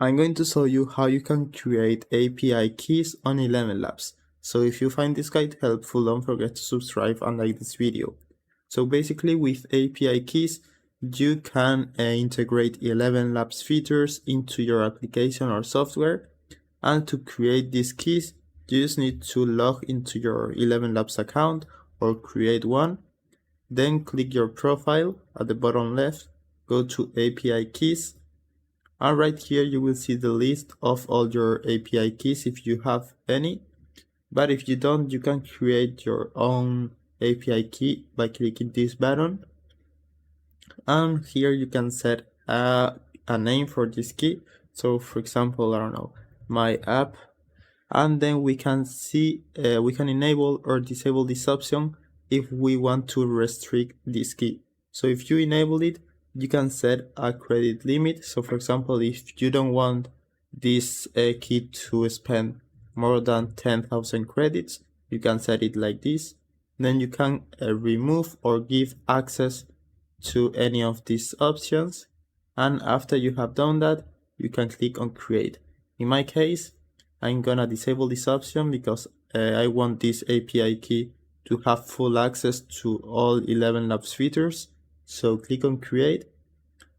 I'm going to show you how you can create API keys on ElevenLabs. So if you find this guide helpful, don't forget to subscribe and like this video. So basically with API keys, you can integrate ElevenLabs features into your application or software. And to create these keys, you just need to log into your ElevenLabs account or create one. Then click your profile at the bottom left, go to API keys. And right here you will see the list of all your API keys if you have any. But if you don't, you can create your own API key by clicking this button. And here you can set a name for this key. So for example, I don't know, my app. And then we can see, we can enable or disable this option if we want to restrict this key. So if you enable it, you can set a credit limit. So for example, if you don't want this key to spend more than 10,000 credits, you can set it like this. Then you can remove or give access to any of these options. And after you have done that, you can click on create. In my case, I'm gonna disable this option because I want this API key to have full access to all ElevenLabs features. So click on create,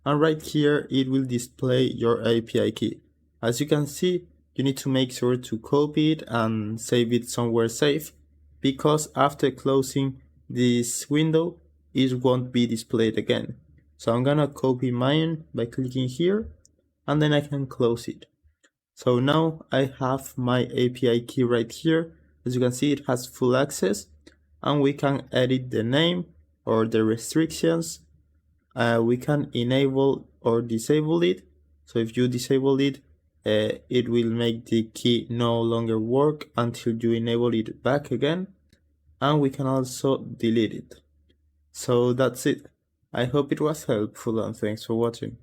and right here it will display your API key. As you can see, you need to make sure to copy it and save it somewhere safe, because after closing this window, it won't be displayed again. So I'm gonna copy mine by clicking here, and then I can close it. So now I have my API key right here. As you can see, it has full access, and we can edit the name or the restrictions. We can enable or disable it. So if you disable it, it will make the key no longer work until you enable it back again. And we can also delete it. So that's it. I hope it was helpful, and thanks for watching.